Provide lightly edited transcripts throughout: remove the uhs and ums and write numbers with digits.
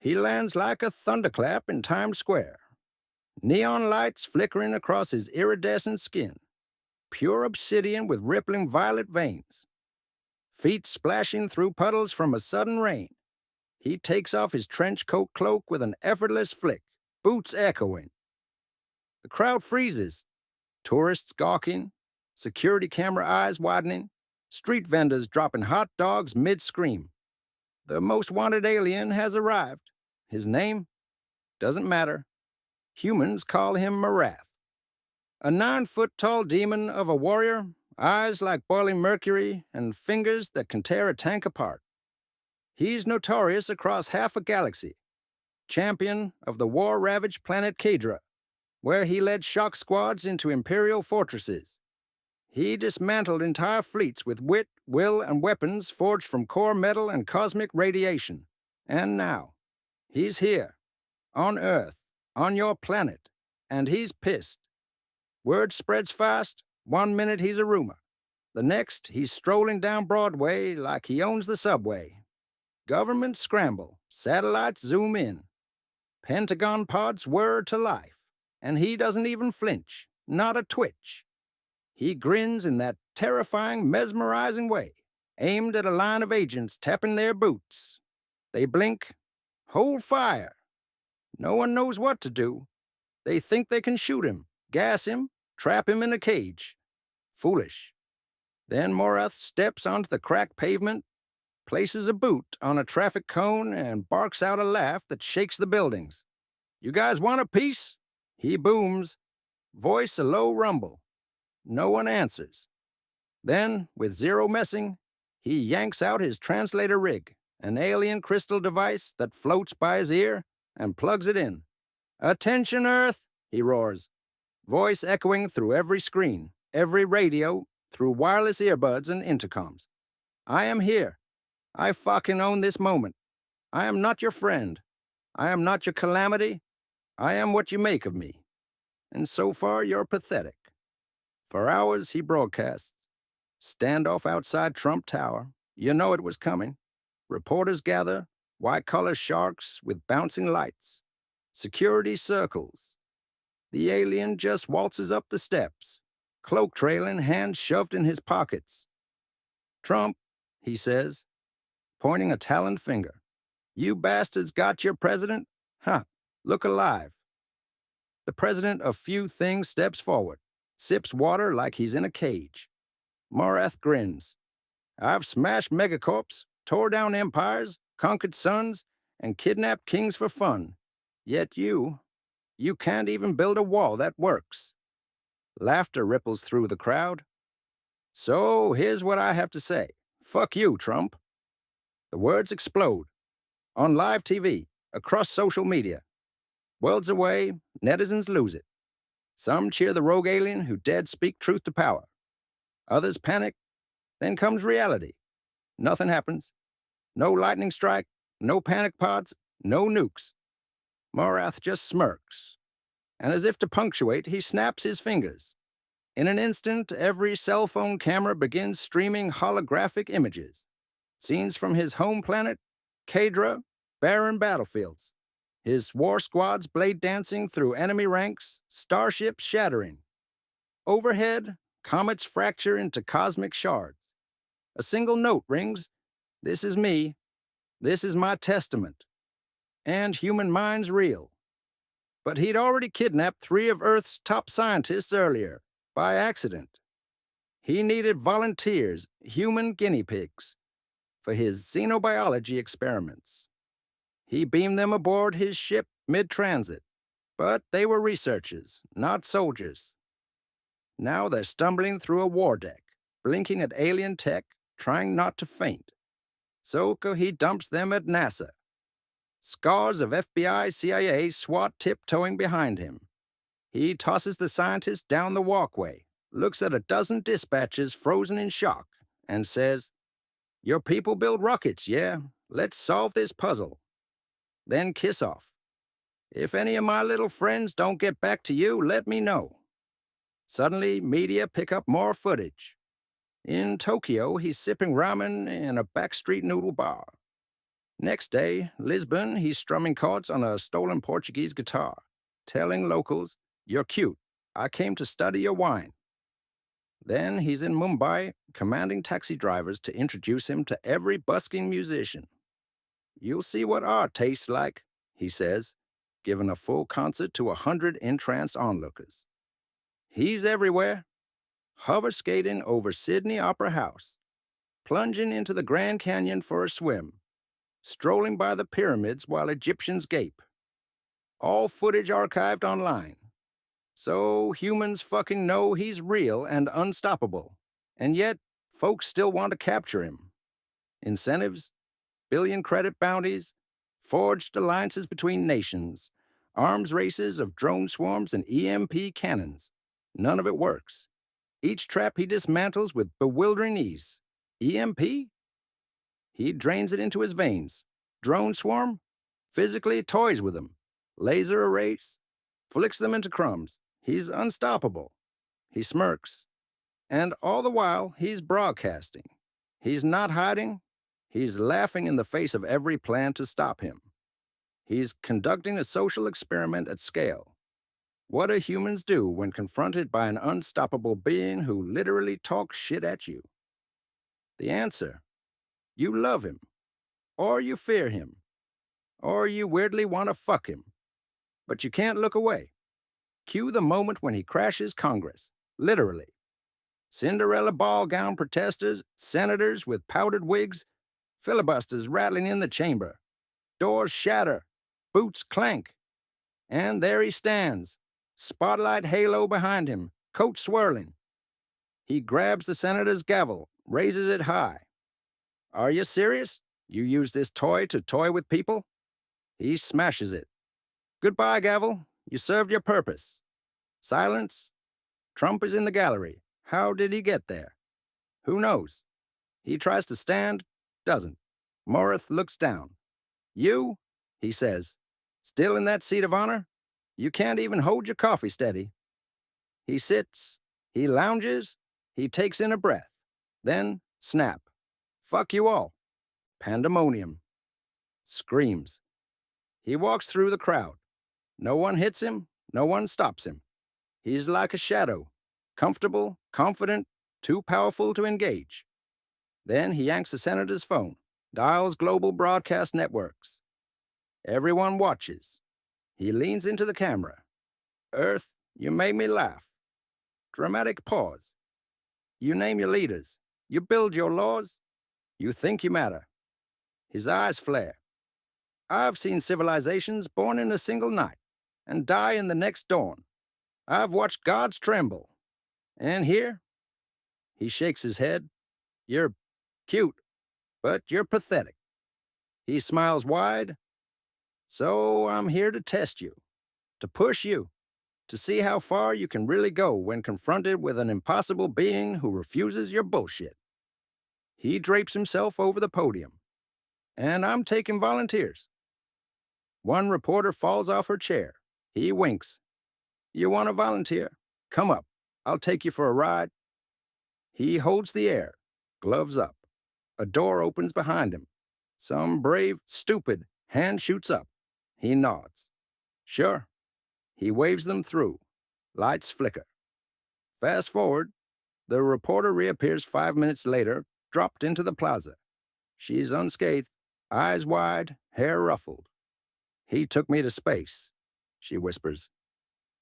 He lands like a thunderclap in Times Square. Neon lights flickering across his iridescent skin. Pure obsidian with rippling violet veins. Feet splashing through puddles from a sudden rain. He takes off his trench coat cloak with an effortless flick, boots echoing. The crowd freezes. Tourists gawking, security camera eyes widening, street vendors dropping hot dogs mid-scream. The most wanted alien has arrived. His name? Doesn't matter. Humans call him Morrath. A 9-foot-tall demon of a warrior, eyes like boiling mercury, and fingers that can tear a tank apart. He's notorious across half a galaxy. Champion of the war-ravaged planet Kadra, where he led shock squads into Imperial fortresses. He dismantled entire fleets with wit, will, and weapons forged from core metal and cosmic radiation. And now, he's here, on Earth, on your planet, and he's pissed. Word spreads fast. 1 minute he's a rumor. The next, he's strolling down Broadway like he owns the subway. Governments scramble, satellites zoom in. Pentagon pods whir to life, and he doesn't even flinch, not a twitch. He grins in that terrifying, mesmerizing way, aimed at a line of agents tapping their boots. They blink, hold fire. No one knows what to do. They think they can shoot him, gas him, trap him in a cage. Foolish. Then Morrath steps onto the cracked pavement, places a boot on a traffic cone, and barks out a laugh that shakes the buildings. "You guys want a piece?" He booms, voice a low rumble. No one answers. Then, with zero messing, he yanks out his translator rig, an alien crystal device that floats by his ear, and plugs it in. "Attention, Earth!" he roars, voice echoing through every screen, every radio, through wireless earbuds and intercoms. "I am here. I fucking own this moment. I am not your friend. I am not your calamity. I am what you make of me. And so far, you're pathetic." For hours, he broadcasts. Standoff outside Trump Tower. You know it was coming. Reporters gather, white-collar sharks with bouncing lights. Security circles. The alien just waltzes up the steps, cloak trailing, hands shoved in his pockets. "Trump," he says, pointing a taloned finger. "You bastards got your president? Huh, look alive." The president of few things steps forward, sips water like he's in a cage. Morrath grins. "I've smashed megacorps, tore down empires, conquered suns, and kidnapped kings for fun. Yet you can't even build a wall that works." Laughter ripples through the crowd. "So here's what I have to say. Fuck you, Trump." The words explode. On live TV, across social media. Worlds away, netizens lose it. Some cheer the rogue alien who dared speak truth to power. Others panic. Then comes reality. Nothing happens. No lightning strike, no panic pods, no nukes. Morrath just smirks. And as if to punctuate, he snaps his fingers. In an instant, every cell phone camera begins streaming holographic images. Scenes from his home planet, Kadra, barren battlefields. His war squads blade dancing through enemy ranks, starships shattering. Overhead, comets fracture into cosmic shards. A single note rings. This is me. This is my testament. And human minds reel. But he'd already kidnapped 3 of Earth's top scientists earlier, by accident. He needed volunteers, human guinea pigs, for his xenobiology experiments. He beamed them aboard his ship mid-transit, but they were researchers, not soldiers. Now they're stumbling through a war deck, blinking at alien tech, trying not to faint. So he dumps them at NASA. Scars of FBI, CIA, SWAT tiptoeing behind him. He tosses the scientist down the walkway, looks at a dozen dispatches frozen in shock, and says, "Your people build rockets, yeah? Let's solve this puzzle." Then kiss off. "If any of my little friends don't get back to you, let me know." Suddenly, media pick up more footage. In Tokyo, he's sipping ramen in a backstreet noodle bar. Next day, Lisbon, he's strumming chords on a stolen Portuguese guitar, telling locals, "You're cute. I came to study your wine." Then he's in Mumbai, commanding taxi drivers to introduce him to every busking musician. "You'll see what art tastes like," he says, giving a full concert to 100 entranced onlookers. He's everywhere, hover skating over Sydney Opera House, plunging into the Grand Canyon for a swim, strolling by the pyramids while Egyptians gape. All footage archived online. So humans fucking know he's real and unstoppable. And yet, folks still want to capture him. Incentives, billion credit bounties, forged alliances between nations, arms races of drone swarms and EMP cannons. None of it works. Each trap he dismantles with bewildering ease. EMP? He drains it into his veins. Drone swarm? Physically toys with them. Laser arrays? Flicks them into crumbs. He's unstoppable. He smirks. And all the while, he's broadcasting. He's not hiding. He's laughing in the face of every plan to stop him. He's conducting a social experiment at scale. What do humans do when confronted by an unstoppable being who literally talks shit at you? The answer: you love him, or you fear him, or you weirdly want to fuck him. But you can't look away. Cue the moment when he crashes Congress, literally. Cinderella ball gown protesters, senators with powdered wigs, filibusters rattling in the chamber. Doors shatter, boots clank. And there he stands, spotlight halo behind him, coat swirling. He grabs the senator's gavel, raises it high. "Are you serious? You use this toy to toy with people?" He smashes it. "Goodbye, gavel. You served your purpose." Silence. Trump is in the gallery. How did he get there? Who knows? He tries to stand, doesn't. Morrath looks down. "You," he says, "still in that seat of honor? You can't even hold your coffee steady." He sits, he lounges, he takes in a breath. Then, snap. "Fuck you all." Pandemonium. Screams. He walks through the crowd. No one hits him, no one stops him. He's like a shadow, comfortable, confident, too powerful to engage. Then he yanks the senator's phone, dials global broadcast networks. Everyone watches. He leans into the camera. "Earth, you made me laugh." Dramatic pause. "You name your leaders. You build your laws. You think you matter." His eyes flare. "I've seen civilizations born in a single night and die in the next dawn. I've watched gods tremble. And here?" He shakes his head. "You're cute, but you're pathetic." He smiles wide. "So I'm here to test you, to push you, to see how far you can really go when confronted with an impossible being who refuses your bullshit." He drapes himself over the podium. "And I'm taking volunteers." One reporter falls off her chair. He winks. "You want to volunteer? Come up. I'll take you for a ride." He holds the air, gloves up. A door opens behind him. Some brave, stupid hand shoots up. He nods. "Sure." He waves them through. Lights flicker. Fast forward. The reporter reappears 5 minutes later, dropped into the plaza. She's unscathed, eyes wide, hair ruffled. "He took me to space," she whispers.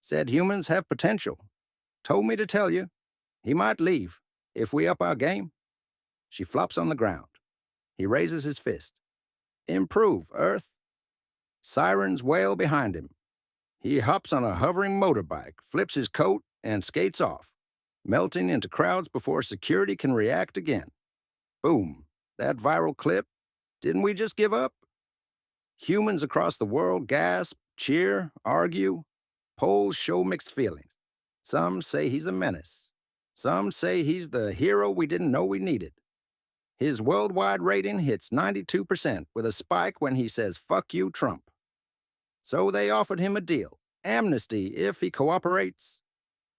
"Said humans have potential. Told me to tell you. He might leave, if we up our game." She flops on the ground. He raises his fist. "Improve, Earth." Sirens wail behind him. He hops on a hovering motorbike, flips his coat, and skates off, melting into crowds before security can react again. Boom. That viral clip. Didn't we just give up? Humans across the world gasp, cheer, argue. Polls show mixed feelings. Some say he's a menace. Some say he's the hero we didn't know we needed. His worldwide rating hits 92% with a spike when he says, "Fuck you, Trump." So they offered him a deal. Amnesty if he cooperates.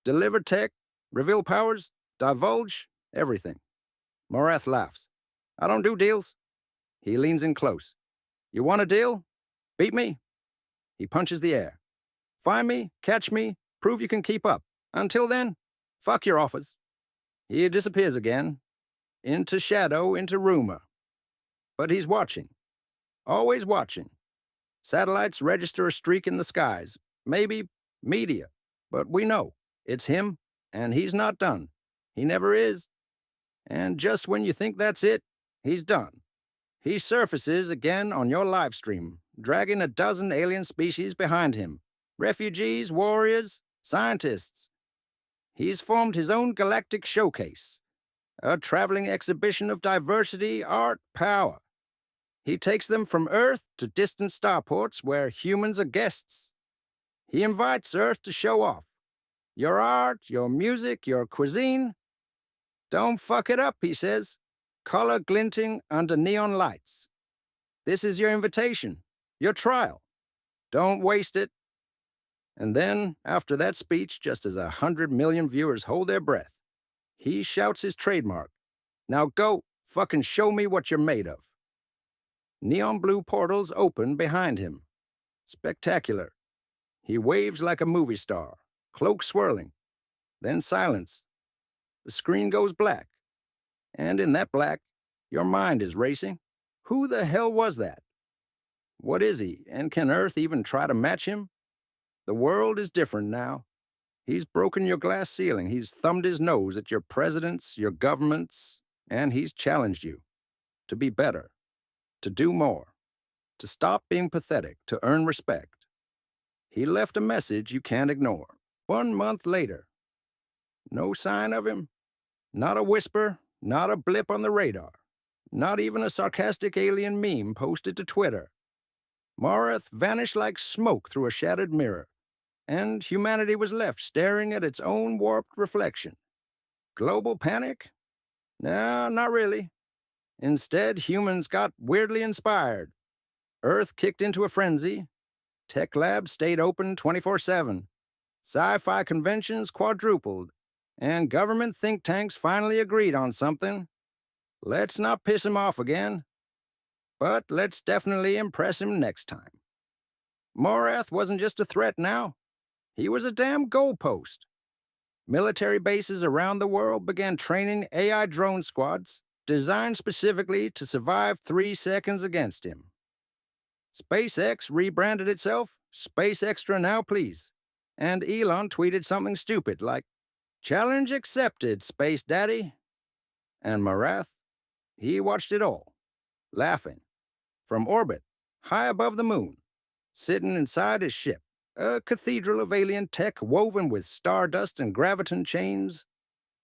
Deliver tech, reveal powers, divulge everything. Morrath laughs. "I don't do deals." He leans in close. You want a deal? Beat me? He punches the air. Find me, catch me, prove you can keep up. Until then, fuck your offers. He disappears again. Into shadow, into rumor. But he's watching. Always watching. Satellites register a streak in the skies. Maybe media. But we know. It's him, and he's not done. He never is. And just when you think that's it, he's done. He surfaces again on your live stream, dragging a dozen alien species behind him. Refugees, warriors, scientists. He's formed his own galactic showcase. A traveling exhibition of diversity, art, power. He takes them from Earth to distant starports where humans are guests. He invites Earth to show off. Your art, your music, your cuisine. Don't fuck it up, he says. Color glinting under neon lights. This is your invitation, your trial. Don't waste it. And then, after that speech, just as 100 million viewers hold their breath, he shouts his trademark. Now go, fucking show me what you're made of. Neon blue portals open behind him. Spectacular. He waves like a movie star, cloak swirling. Then silence. The screen goes black. And in that black, your mind is racing. Who the hell was that? What is he, and can Earth even try to match him? The world is different now. He's broken your glass ceiling, he's thumbed his nose at your presidents, your governments, and he's challenged you to be better, to do more, to stop being pathetic, to earn respect. He left a message you can't ignore. 1 month later. No sign of him. Not a whisper, not a blip on the radar. Not even a sarcastic alien meme posted to Twitter. Morrath vanished like smoke through a shattered mirror, and humanity was left staring at its own warped reflection. Global panic? No, not really. Instead, humans got weirdly inspired. Earth kicked into a frenzy. Tech labs stayed open 24/7. Sci-Fi conventions quadrupled. And government think tanks finally agreed on something. Let's not piss him off again. But let's definitely impress him next time. Morrath wasn't just a threat now. He was a damn goalpost. Military bases around the world began training AI drone squads designed specifically to survive 3 seconds against him. SpaceX rebranded itself Space Extra Now Please, and Elon tweeted something stupid like, "Challenge accepted, Space Daddy." And Morrath, he watched it all, laughing, from orbit, high above the moon, sitting inside his ship, a cathedral of alien tech woven with stardust and graviton chains.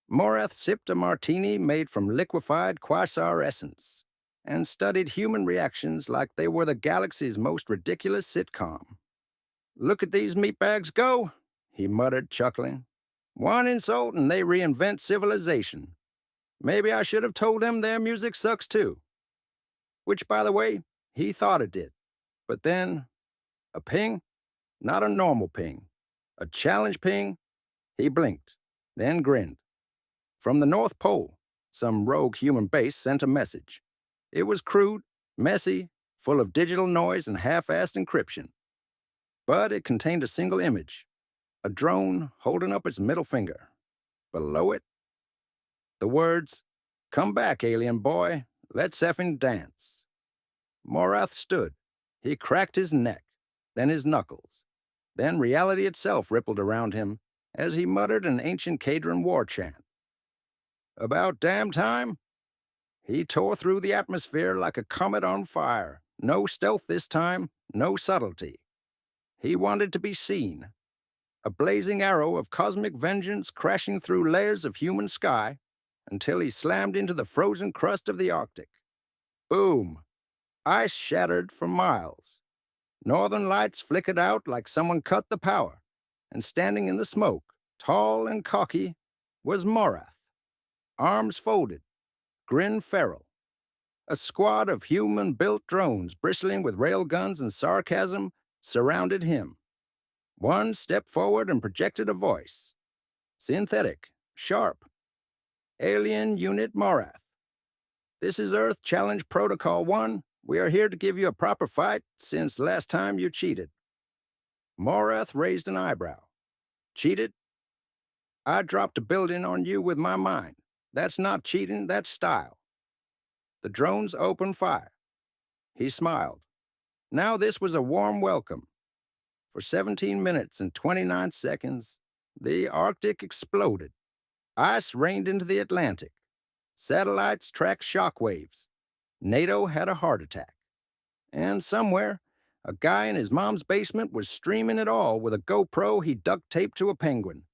Morrath sipped a martini made from liquefied quasar essence and studied human reactions like they were the galaxy's most ridiculous sitcom. "Look at these meatbags go," he muttered, chuckling. "One insult and they reinvent civilization. Maybe I should have told them their music sucks too." Which, by the way, he thought it did. But then, a ping? Not a normal ping. A challenge ping? He blinked, then grinned. From the North Pole, some rogue human base sent a message. It was crude, messy, full of digital noise and half-assed encryption. But it contained a single image. A drone holding up its middle finger. Below it, the words, "Come back, alien boy, let's effing dance." Morrath stood. He cracked his neck, then his knuckles. Then reality itself rippled around him as he muttered an ancient Cadron war chant. "About damn time?" He tore through the atmosphere like a comet on fire. No stealth this time, no subtlety. He wanted to be seen. A blazing arrow of cosmic vengeance crashing through layers of human sky until he slammed into the frozen crust of the Arctic. Boom! Ice shattered for miles. Northern lights flickered out like someone cut the power, and standing in the smoke, tall and cocky, was Morrath. Arms folded, grin feral. A squad of human-built drones bristling with railguns and sarcasm surrounded him. One stepped forward and projected a voice. Synthetic, sharp. "Alien Unit Morrath. This is Earth Challenge Protocol 1, We are here to give you a proper fight since last time you cheated. Morrath raised an eyebrow. Cheated? I dropped a building on you with my mind. That's not cheating, that's style. The drones opened fire. He smiled. Now this was a warm welcome. For 17 minutes and 29 seconds, the Arctic exploded. Ice rained into the Atlantic. Satellites tracked shock waves. NATO had a heart attack. And somewhere, a guy in his mom's basement was streaming it all with a GoPro he duct taped to a penguin.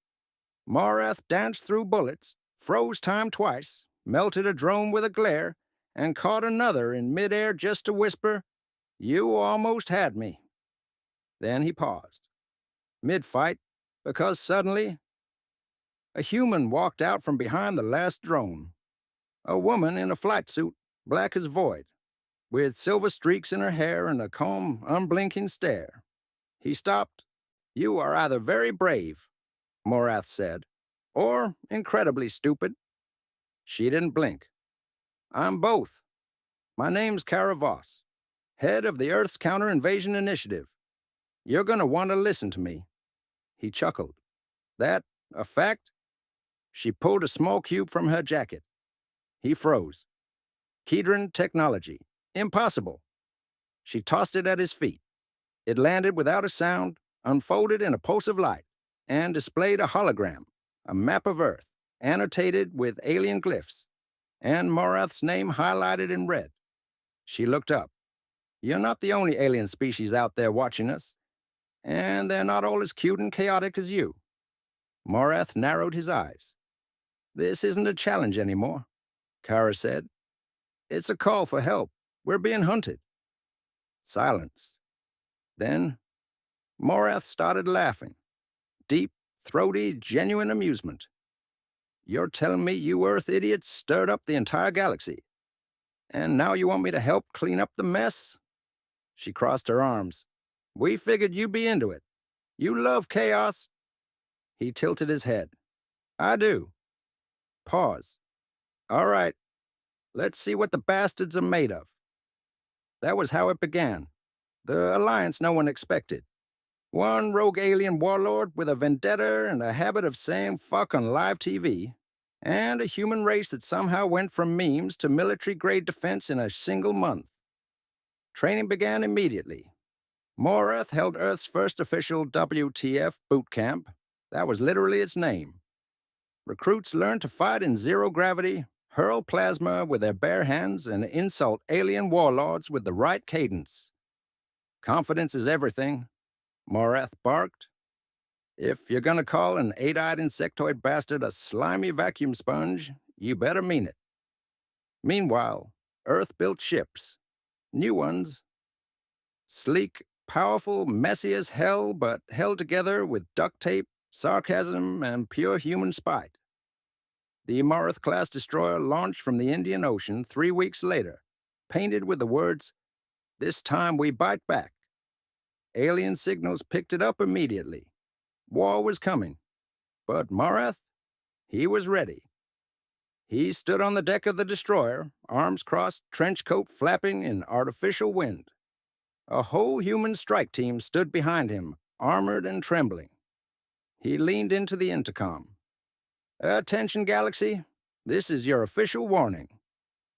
Morrath danced through bullets, froze time twice, melted a drone with a glare, and caught another in midair just to whisper, "You almost had me." Then he paused, mid-fight, because suddenly a human walked out from behind the last drone. A woman in a flight suit, black as void, with silver streaks in her hair and a calm, unblinking stare. He stopped. "You are either very brave," Morrath said, "or incredibly stupid." She didn't blink. "I'm both. My name's Kara Voss, head of the Earth's Counter-Invasion Initiative. You're going to want to listen to me." He chuckled. "That a fact?" She pulled a small cube from her jacket. He froze. "Kedron technology. Impossible." She tossed it at his feet. It landed without a sound, unfolded in a pulse of light, and displayed a hologram, a map of Earth, annotated with alien glyphs, and Morrath's name highlighted in red. She looked up. "You're not the only alien species out there watching us, and they're not all as cute and chaotic as you." Morrath narrowed his eyes. "This isn't a challenge anymore," Kara said. "It's a call for help. We're being hunted." Silence. Then Morrath started laughing. Deep, throaty, genuine amusement. "You're telling me you Earth idiots stirred up the entire galaxy, and now you want me to help clean up the mess?" She crossed her arms. "We figured you'd be into it. You love chaos." He tilted his head. "I do." Pause. "All right. Let's see what the bastards are made of." That was how it began. The alliance no one expected. One rogue alien warlord with a vendetta and a habit of saying fuck on live TV, and a human race that somehow went from memes to military-grade defense in a single month. Training began immediately. Morrath held Earth's first official WTF boot camp. That was literally its name. Recruits learned to fight in zero gravity, hurl plasma with their bare hands, and insult alien warlords with the right cadence. "Confidence is everything," Morrath barked. "If you're gonna call an 8-eyed insectoid bastard a slimy vacuum sponge, you better mean it." Meanwhile, Earth built ships. New ones. Sleek, powerful, messy as hell, but held together with duct tape, sarcasm, and pure human spite. The Morrath-class destroyer launched from the Indian Ocean 3 weeks later, painted with the words, "This time we bite back." Alien signals picked it up immediately. War was coming. But Morrath? He was ready. He stood on the deck of the destroyer, arms crossed, trench coat flapping in artificial wind. A whole human strike team stood behind him, armored and trembling. He leaned into the intercom. "Attention, Galaxy. This is your official warning.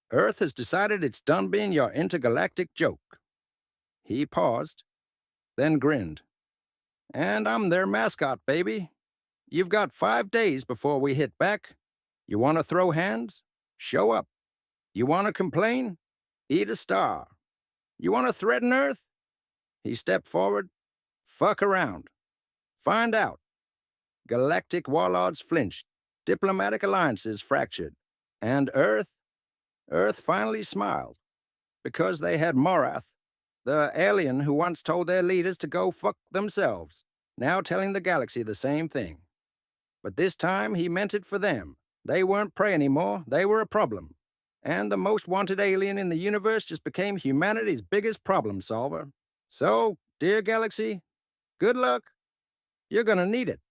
Earth has decided it's done being your intergalactic joke." He paused, then grinned. "And I'm their mascot, baby. You've got 5 days before we hit back. You want to throw hands? Show up. You want to complain? Eat a star. You want to threaten Earth?" He stepped forward. "Fuck around. Find out." Galactic warlords flinched. Diplomatic alliances fractured. And Earth finally smiled. Because they had Morrath, the alien who once told their leaders to go fuck themselves, now telling the galaxy the same thing. But this time he meant it for them. They weren't prey anymore, they were a problem. And the most wanted alien in the universe just became humanity's biggest problem solver. So, dear galaxy, good luck. You're gonna need it.